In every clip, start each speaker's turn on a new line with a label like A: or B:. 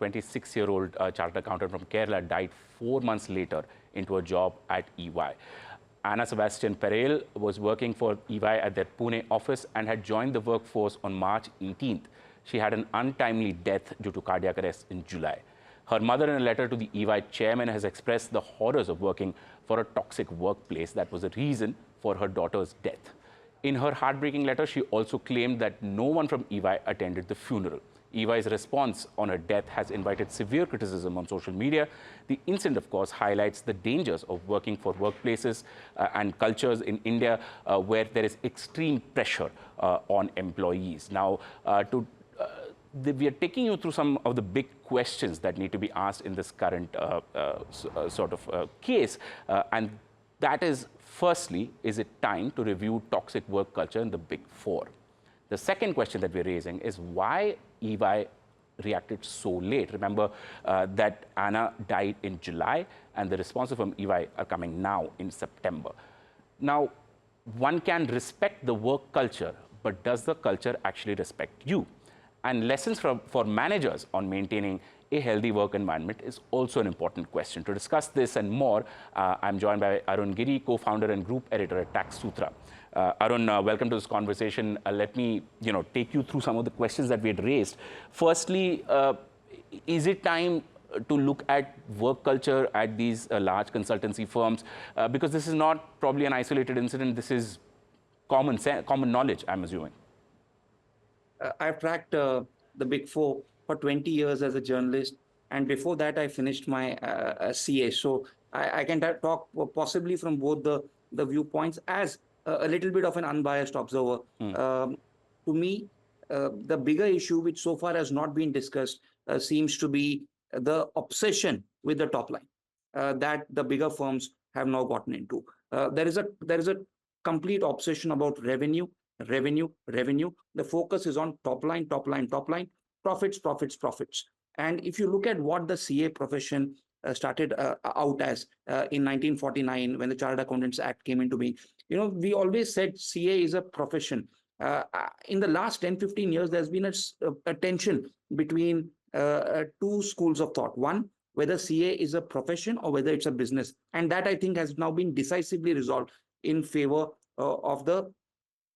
A: 26-year-old chartered accountant from Kerala died 4 months later into a job at EY. Anna Sebastian Perayil was working for EY at their Pune office and had joined the workforce on March 18th. She had an untimely death due to cardiac arrest in July. Her mother, in a letter to the EY chairman, has expressed the horrors of working for a toxic workplace that was the reason for her daughter's death. In her heartbreaking letter, she also claimed that no one from EY attended the funeral. EY's response on her death has invited severe criticism on social media. The incident, of course, highlights the dangers of working for workplaces and cultures in India where there is extreme pressure on employees. Now, we are taking you through some of the big questions that need to be asked in this current case. And that is, firstly, is it time to review toxic work culture in the Big Four? The second question that we're raising is why EY reacted so late. Remember that Anna died in July and the responses from EY are coming now in September. Now, one can respect the work culture, but does the culture actually respect you? And lessons for managers on maintaining a healthy work environment is also an important question. To discuss this and more, I'm joined by Arun Giri, co-founder and group editor at Taxsutra. Arun, welcome to this conversation. Let me, take you through some of the questions that we had raised. Firstly, is it time to look at work culture at these large consultancy firms? Because this is not probably an isolated incident. This is common knowledge, I'm assuming.
B: I've tracked the Big Four for 20 years as a journalist. And before that, I finished my CA. So I can talk possibly from both the viewpoints as a little bit of an unbiased observer. To me, the bigger issue, which so far has not been discussed, seems to be the obsession with the top line that the bigger firms have now gotten into. There is a complete obsession about revenue. The focus is on top line, profits. And if you look at what the CA profession started out as in 1949, when the Chartered Accountants Act came into being, we always said CA is a profession. In the last 10-15 years, there's been a tension between two schools of thought. One, whether CA is a profession or whether it's a business. And that, I think, has now been decisively resolved in favor of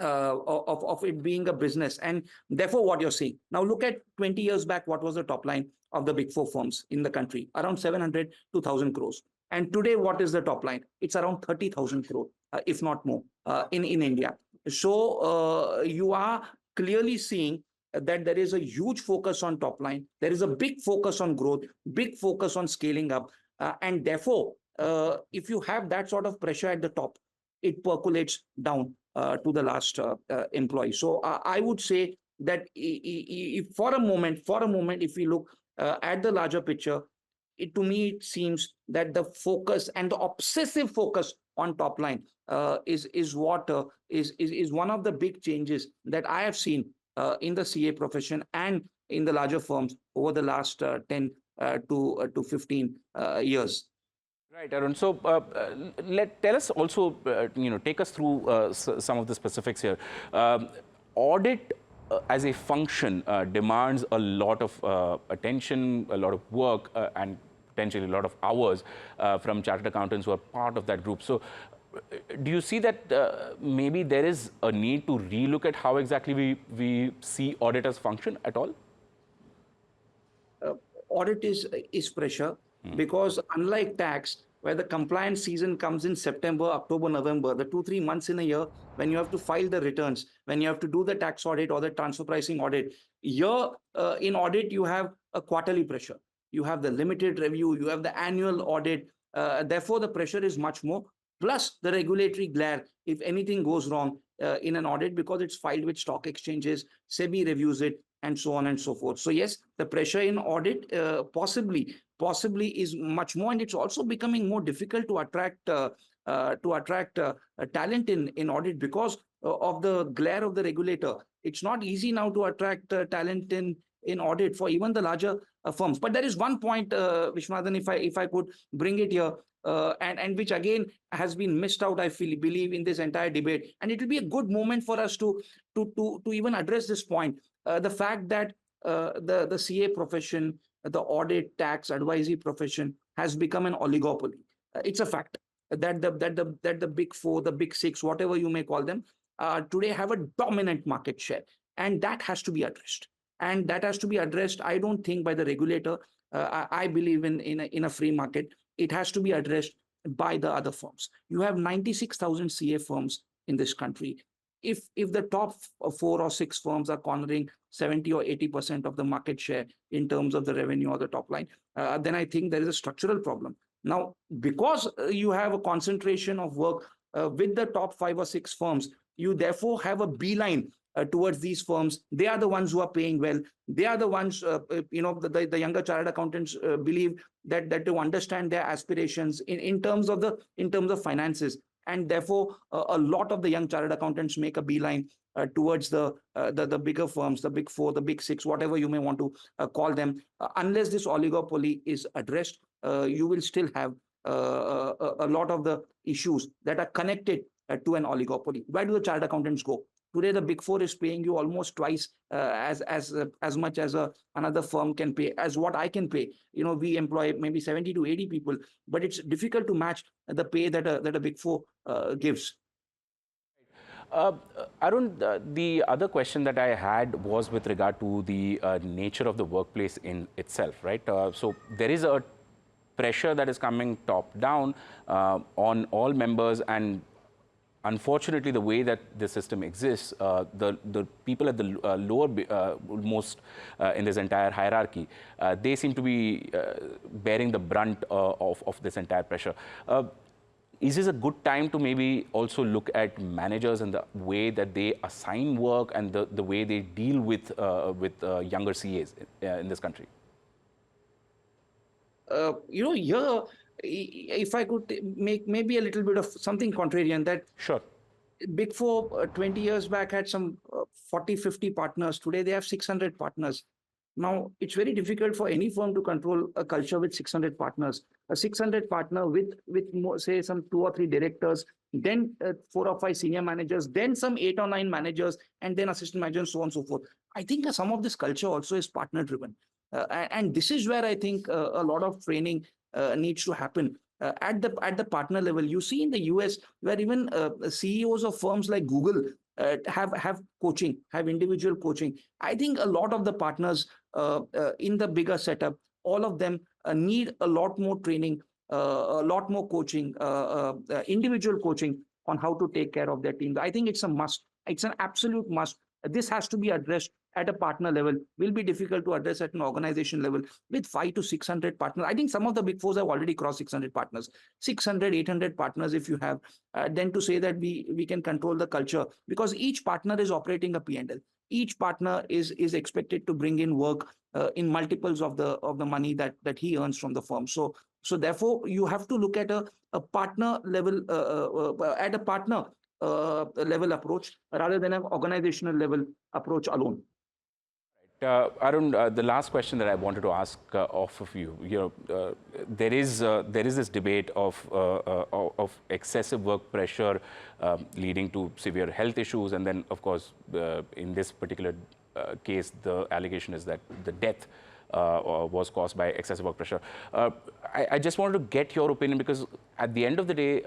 B: it being a business. And therefore, what you're seeing. Now, look at 20 years back, what was the top line of the Big Four firms in the country? Around 700 to 1,000 crores. And today, what is the top line? It's around 30,000 crores, if not more, in India. So you are clearly seeing that there is a huge focus on top line. There is a big focus on growth, big focus on scaling up. And therefore, if you have that sort of pressure at the top, it percolates down to the last employee. So I would say that if for a moment, if we look at the larger picture, to me, it seems that the focus and the obsessive focus on top line is what is one of the big changes that I have seen in the CA profession and in the larger firms over the last 10 to 15 years.
A: Right, Arun. So tell us also, take us through some of the specifics here. Audit as a function demands a lot of attention, a lot of work, and potentially a lot of hours from chartered accountants who are part of that group. So do you see that maybe there is a need to relook at how exactly we see audit as function at all?
B: Audit is pressure because unlike tax, where the compliance season comes in September, October, November, the 2-3 months in a year when you have to file the returns, when you have to do the tax audit or the transfer pricing audit, here in audit, you have a quarterly pressure. You have the limited review, you have the annual audit. Therefore, the pressure is much more. Plus the regulatory glare, if anything goes wrong in an audit, because it's filed with stock exchanges, SEBI reviews it, and so on and so forth. So yes, the pressure in audit possibly is much more, and it's also becoming more difficult to attract talent in audit because of the glare of the regulator. It's not easy now to attract talent in audit for even the larger firms. But there is one point, Vishwanathan, if I could bring it here, and which again has been missed out, I believe, in this entire debate. And it will be a good moment for us to even address this point. The fact that the CA profession the audit, tax, advisory profession has become an oligopoly. It's a fact that the big four, the big six, whatever you may call them, today have a dominant market share, and that has to be addressed. And that has to be addressed. I don't think by the regulator. I believe in a free market. It has to be addressed by the other firms. You have 96,000 CA firms in this country. If the top 4 or 6 firms are cornering 70 or 80% of the market share in terms of the revenue or the top line, then I think there is a structural problem. Now, because you have a concentration of work with the top 5 or 6 firms, you therefore have a beeline towards these firms. They are the ones who are paying well. They are the ones, the younger chartered accountants believe that to understand their aspirations in terms of finances, and therefore a lot of the young chartered accountants make a beeline towards the bigger firms, the big four, the big six, whatever you may want to call them. Unless this oligopoly is addressed, you will still have a lot of the issues that are connected to an oligopoly. Where do the chartered accountants go? Today, the big four is paying you almost twice as much as another firm can pay, as what I can pay. We employ maybe 70 to 80 people, but it's difficult to match the pay that a big four gives.
A: Arun, the other question that I had was with regard to the nature of the workplace in itself, right? So there is a pressure that is coming top down on all members, and unfortunately, the way that the system exists, the people at the lower most in this entire hierarchy, they seem to be bearing the brunt of this entire pressure. Is this a good time to maybe also look at managers and the way that they assign work and the way they deal with younger CAs in this country?
B: Here, if I could make maybe a little bit of something contrarian, that
A: Sure.
B: Big Four 20 years back had some 40, 50 partners. Today, they have 600 partners. Now, it's very difficult for any firm to control a culture with 600 partners. A 600 partner with more, say, some 2 or 3 directors, then 4 or 5 senior managers, then some 8 or 9 managers, and then assistant managers, so on and so forth. I think some of this culture also is partner-driven. And this is where I think a lot of training needs to happen. At the partner level, you see in the US, where even CEOs of firms like Google have coaching, have individual coaching. I think a lot of the partners in the bigger setup, all of them need a lot more training, a lot more coaching, individual coaching on how to take care of their teams. I think it's a must. It's an absolute must. This has to be addressed at a partner level. Will be difficult to address at an organization level with 500 to 600 partners. I think some of the big fours have already crossed 600 partners. 600, 800 partners if you have, then to say that we can control the culture, because each partner is operating a P&L. Each partner is expected to bring in work in multiples of the money that he earns from the firm. So therefore, you have to look at a partner level, at a partner level approach rather than an organizational level approach alone.
A: Arun, the last question that I wanted to ask off of you, there is this debate of excessive work pressure leading to severe health issues, and then, of course, in this particular case, the allegation is that the death was caused by excessive work pressure. I just wanted to get your opinion, because at the end of the day,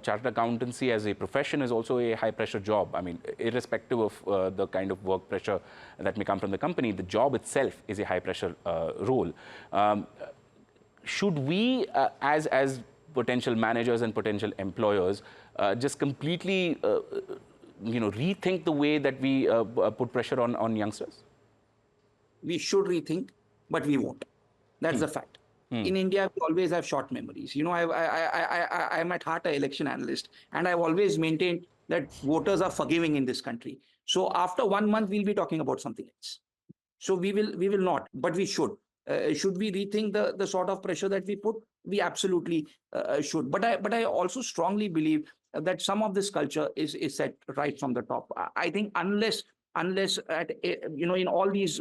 A: chartered accountancy as a profession is also a high-pressure job. I mean, irrespective of the kind of work pressure that may come from the company, the job itself is a high-pressure role. Should we, as potential managers and potential employers, just completely, rethink the way that we put pressure on youngsters?
B: We should rethink, but we won't. That's the fact. In India, we always have short memories. I'm at heart an election analyst, and I've always maintained that voters are forgiving in this country. So after 1 month, we'll be talking about something else. So we will not, but we should. Should we rethink the sort of pressure that we put? We absolutely should. But I also strongly believe that some of this culture is set right from the top. I think unless at in all these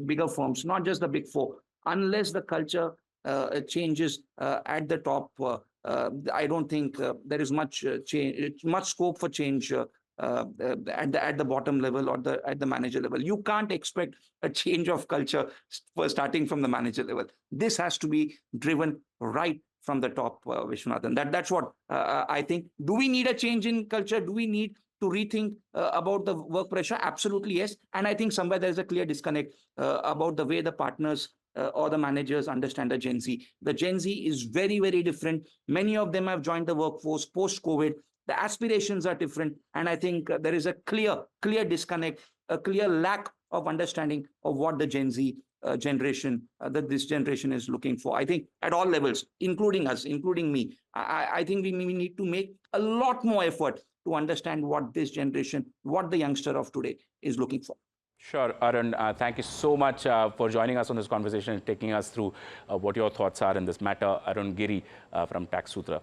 B: bigger firms, not just the big four, unless the culture changes at the top, I don't think there is much scope for change at the bottom level or at the manager level. You can't expect a change of culture starting from the manager level. This has to be driven right from the top, Vishwanathan. That's what I think. Do we need a change in culture? Do we need to rethink about the work pressure? Absolutely, yes. And I think somewhere there is a clear disconnect about the way the partners or the managers understand the Gen Z. The Gen Z is very, very different. Many of them have joined the workforce post-COVID. The aspirations are different. And I think there is a clear disconnect, a clear lack of understanding of what the Gen Z generation, that this generation is looking for. I think at all levels, including us, including me, I think we need to make a lot more effort to understand what this generation, what the youngster of today is looking for.
A: Sure, Arun, thank you so much for joining us on this conversation and taking us through what your thoughts are in this matter. Arun Giri from Taxsutra.